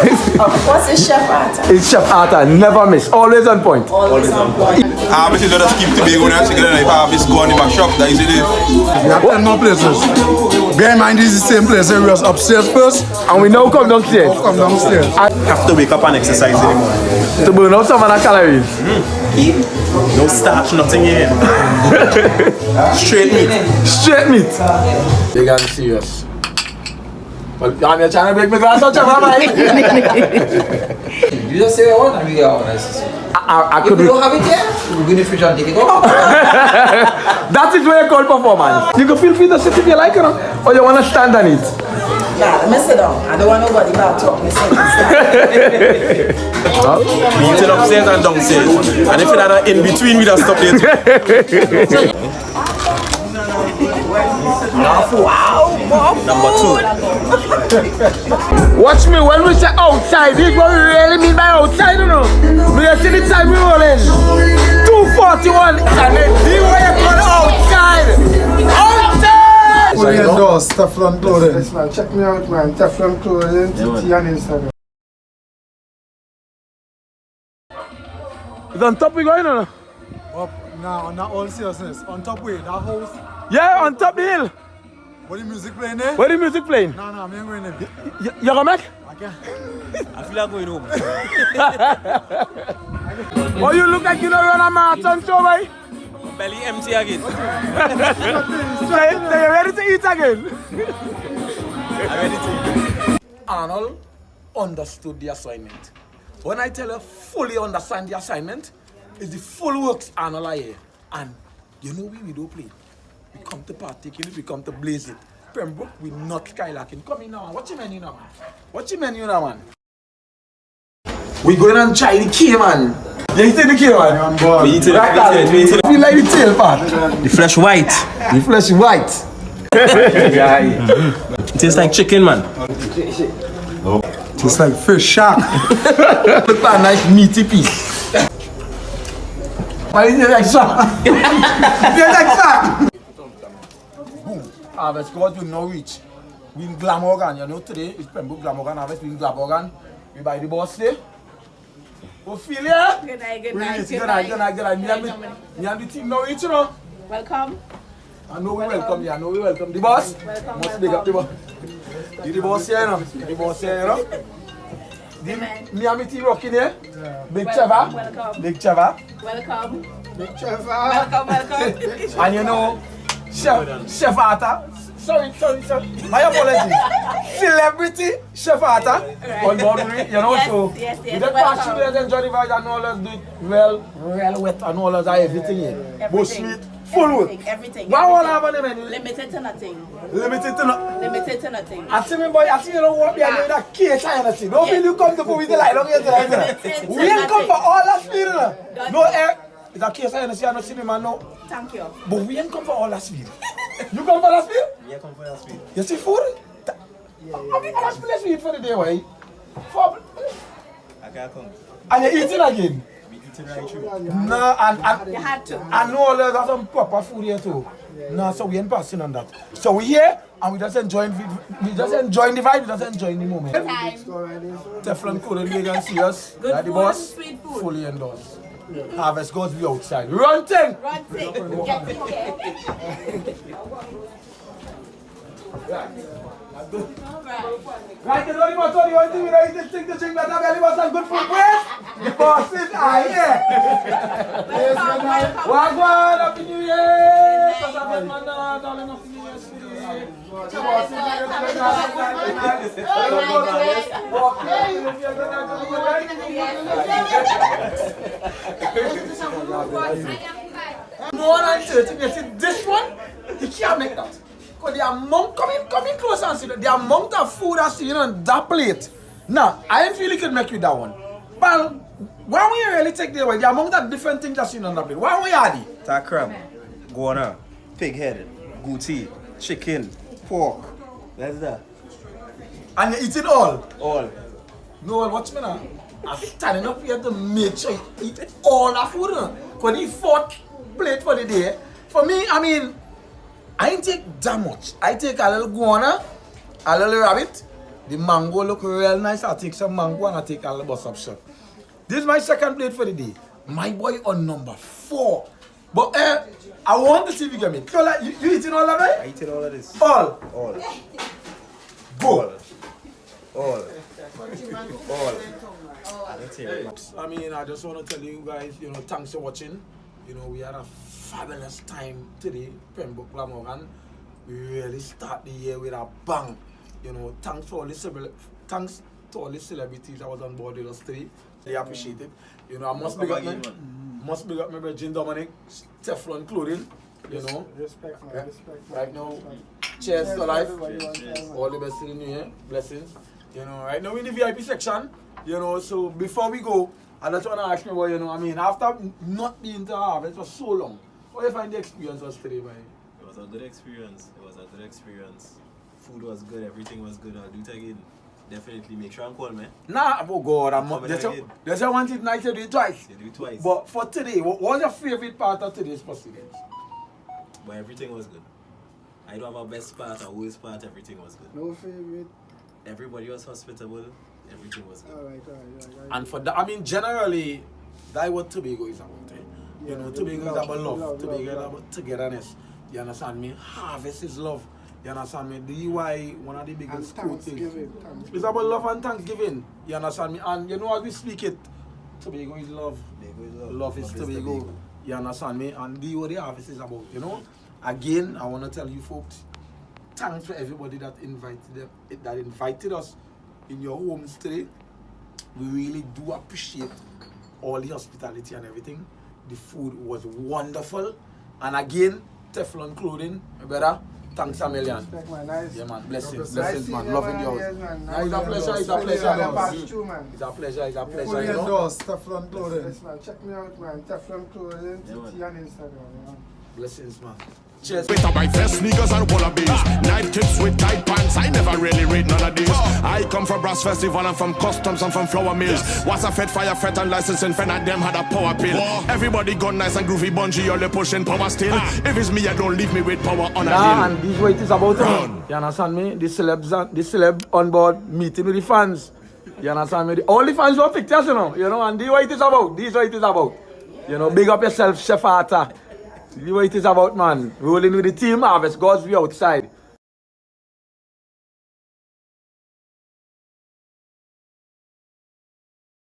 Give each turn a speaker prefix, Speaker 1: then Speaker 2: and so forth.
Speaker 1: What's the chef Arthur?
Speaker 2: It's Chef Arthur, never miss, always on point.
Speaker 1: Always on point.
Speaker 3: Obviously, let us keep Tobago and chicken and if HarvestGawds in my shop, that is it.
Speaker 4: We have 10 more places. Bear in mind, this is the same place. We was upstairs first,
Speaker 2: And we now come downstairs.
Speaker 4: come downstairs.
Speaker 3: Have to wake up and exercise in the morning.
Speaker 2: To burn out some of the calories.
Speaker 3: No starch, nothing in. Straight meat.
Speaker 2: Straight meat. Big and serious. Well, I'm here trying to break my glass out, Chef.
Speaker 5: You just say I want and we are honest.
Speaker 2: I
Speaker 5: If
Speaker 2: could
Speaker 5: we don't have it yet, we'll go in the fridge and take it out.
Speaker 2: That is where you call performance. You can feel free to sit if you like, or you want to stand on it.
Speaker 1: Nah, let me sit down. I don't want nobody to talk me.
Speaker 3: We eat it upstairs and downstairs. And if you're not in between, we just stop it. Number 2.
Speaker 2: Watch me when we say outside. This is what we really mean by outside, you know. We are seeing the time we rolling. 2:41. And then this way you call outside. Outside!
Speaker 4: Fully endorsed, Teflon clothing.
Speaker 6: Yes, man. Check me out, man. Teflon clothing, TT on Instagram.
Speaker 2: It's on top we going, you know.
Speaker 4: Up now, on that all seriousness. On top way, that house.
Speaker 2: Yeah, on top the hill.
Speaker 4: What the music playing there?
Speaker 2: Where the music playing?
Speaker 4: No, I'm ain't going there.
Speaker 2: You gonna make?
Speaker 4: I can't.
Speaker 3: I feel like going home.
Speaker 2: Oh, you look like you don't run a marathon show, boy.
Speaker 3: Belly empty again.
Speaker 2: So you ready to eat again?
Speaker 3: I'm ready to.
Speaker 2: Arnold understood the assignment. When I tell you fully understand the assignment, it's the full works Arnold are here. And you know we don't play. We come to partake in it, we come to blaze it. Pembroke, we not skylacking. Come in now, man. What's your menu now, man? What's your menu now, man? We going and try the key, man. You eating the key, man?
Speaker 4: I'm bored.
Speaker 3: We eat it.
Speaker 2: Right, darling.
Speaker 3: We eat it.
Speaker 2: Feel like the tail part.
Speaker 3: The flesh white.
Speaker 2: The flesh is white.
Speaker 3: It tastes like chicken, man.
Speaker 4: It's like fish shark.
Speaker 2: Look at a nice meaty piece. Why is it like shark? It's like shark. Boom. HarvestGawds will now reach. We in Glamorgan, you know, today it's Pembroke Glamorgan harvest. We in Glamorgan. We buy the boss day. Ophelia?
Speaker 1: Good night, good
Speaker 2: We
Speaker 1: night,
Speaker 2: reach,
Speaker 1: good
Speaker 2: good
Speaker 1: night.
Speaker 2: night. Me and the team now reach, you know.
Speaker 1: Welcome.
Speaker 2: I know we welcome you, I know we welcome. The boss?
Speaker 1: Welcome,
Speaker 2: Must big up the boss. You the boss here, you know. The boss here, you know. Me and my team rocking here. Big Trevor.
Speaker 1: Welcome.
Speaker 2: Big Trevor.
Speaker 1: Welcome.
Speaker 6: Big Trevor.
Speaker 1: Welcome, welcome.
Speaker 2: And you know, Chef Arthur. Sorry. My apologies. Celebrity Chef Arthur. On board with it, you know,
Speaker 1: Yes,
Speaker 2: so.
Speaker 1: yes,
Speaker 2: We just pass through
Speaker 1: welcome.
Speaker 2: there and enjoy the vibes and all us do it well wet and all us are everything here. Both sweet, full wood.
Speaker 1: Everything.
Speaker 2: What all have on the menu?
Speaker 1: Limited to nothing.
Speaker 2: Limited to no.
Speaker 1: Limited to nothing.
Speaker 2: I see me boy, I see you don't want me and that case I see. Don't feel you come to put me the light on here tonight. We ain't come for all that speed. No air. Is that case I see, I don't see the man no.
Speaker 1: Thank you.
Speaker 2: But we ain't come for all that speed. You come for that speed?
Speaker 3: Yeah, come for that speed.
Speaker 2: You see food? How much place we eat for the day, why? 4.
Speaker 3: I can't come.
Speaker 2: And you're eating again?
Speaker 3: We eating right through.
Speaker 2: No, and
Speaker 1: You had to.
Speaker 2: I know there's some proper food here too. No, so we ain't passing on that. So we here and we just enjoying the vibe, we just enjoying the moment. Teflon clothing, you can see us.
Speaker 1: Good
Speaker 2: Like the
Speaker 1: food,
Speaker 2: boss,
Speaker 1: sweet food.
Speaker 2: fully endorsed. HarvestGawds be outside. Run thing!
Speaker 1: Run thing. Get it, okay?
Speaker 2: Right, you know the only thing we don't eat is drink the drink better belly was some good food, please. The bosses are here.
Speaker 1: Welcome, welcome.
Speaker 2: Wagwan, Happy New Year! Darling, Happy New Year, sweetie. The bosses are more than 30 minutes. This one, you can't make that. Because the amount, come in close and see the amount of food I see on that plate. Now, I ain't feel you could make you that one. But why we really take the amount of different things that's seen on that plate? Why we add it?
Speaker 3: Tak crab, guana, pig head, goatee, chicken, pork. That's that.
Speaker 2: And you eat it all.
Speaker 3: All.
Speaker 2: No, watch me now. I'm standing up here to make sure you eat all that food. Because the 4th plate for the day, for me, I mean, I ain't take that much. I take a little guana, a little rabbit, The mango look real nice. I take some mango and I take a bus up shot. This is my second plate for the day. My boy on number 4. But I want to see if you get me. You eating all of it?
Speaker 3: I eating all of this.
Speaker 2: All.
Speaker 3: All.
Speaker 2: Go.
Speaker 3: All.
Speaker 2: I mean, I just want to tell you guys, thanks for watching. We had a fabulous time today, Pembroke, Glamorgan. We really start the year with a bang. Thanks to all the celebrities that was on board with us today. They appreciate it. I must big up my Virgin Dominic, Teflon Clothing.
Speaker 6: Respect, man. Respect, man.
Speaker 2: Right now, cheers to life.
Speaker 6: Cheers.
Speaker 2: All the best to the new year. Blessings. Right now we're in the VIP section. So before we go, I just want to ask you, after not being to Harvest for so long, how do you find the experience was today, man?
Speaker 3: It was a good experience. Food was good, everything was good. I'll do it again. Definitely make sure and call me.
Speaker 2: Nah, oh God, there's a one thing night to do it twice.
Speaker 3: You do it twice.
Speaker 2: But for today, what was your favorite part of today's proceedings?
Speaker 3: But everything was good. I don't have a best part, a worst part, everything was good.
Speaker 6: No favorite.
Speaker 3: Everybody was hospitable, everything was good.
Speaker 6: Alright.
Speaker 2: And for that, generally, that's what Tobago is about. Tobago is about love. Tobago is about togetherness. You understand me? Harvest is love. You understand me? DUI, one of the biggest cool things. It's about love and thanksgiving. You understand me? And as we speak it, Tobago is love. Love is Tobago. You understand me? And what the harvest is about, Again, I want to tell you folks, thanks for everybody that invited us in your homes today. We really do appreciate all the hospitality and everything. The food was wonderful. And again, Teflon Clothing, my brother, thanks a million.
Speaker 6: Respect, man. Nice.
Speaker 2: Yeah, man. Blessings,
Speaker 6: Nice
Speaker 2: man.
Speaker 6: seeing
Speaker 2: Loving
Speaker 6: you,
Speaker 2: yours.
Speaker 6: man. Yes, man.
Speaker 2: Nah, it's a pleasure,
Speaker 6: It's a pleasure.
Speaker 4: Fully endorsed, Teflon Clothing.
Speaker 6: Yes, man. Check me out, man. Teflon Clothing, TT on Instagram, man.
Speaker 2: Blessings, man. Cheers.
Speaker 7: With a white vest, sneakers and wallabies. Night tips with tight pants, I never really read none of these. I come from Brass Festival and from Customs and from Flour Mills. Was a Fed, Fire, Fet and licensing, Fen and them had a power pill. Everybody got nice and groovy, bungee, all they pushing power still. If it's me, I don't leave me with power on a hill.
Speaker 2: And this what it is about. You understand me? The celeb on board meeting with the fans. You understand me? All the fans want pictures, and this what it is about. This what it is about. Big up yourself, Chef Arthur. This what it is about, man. Rolling with the team, HarvestGawds, we outside.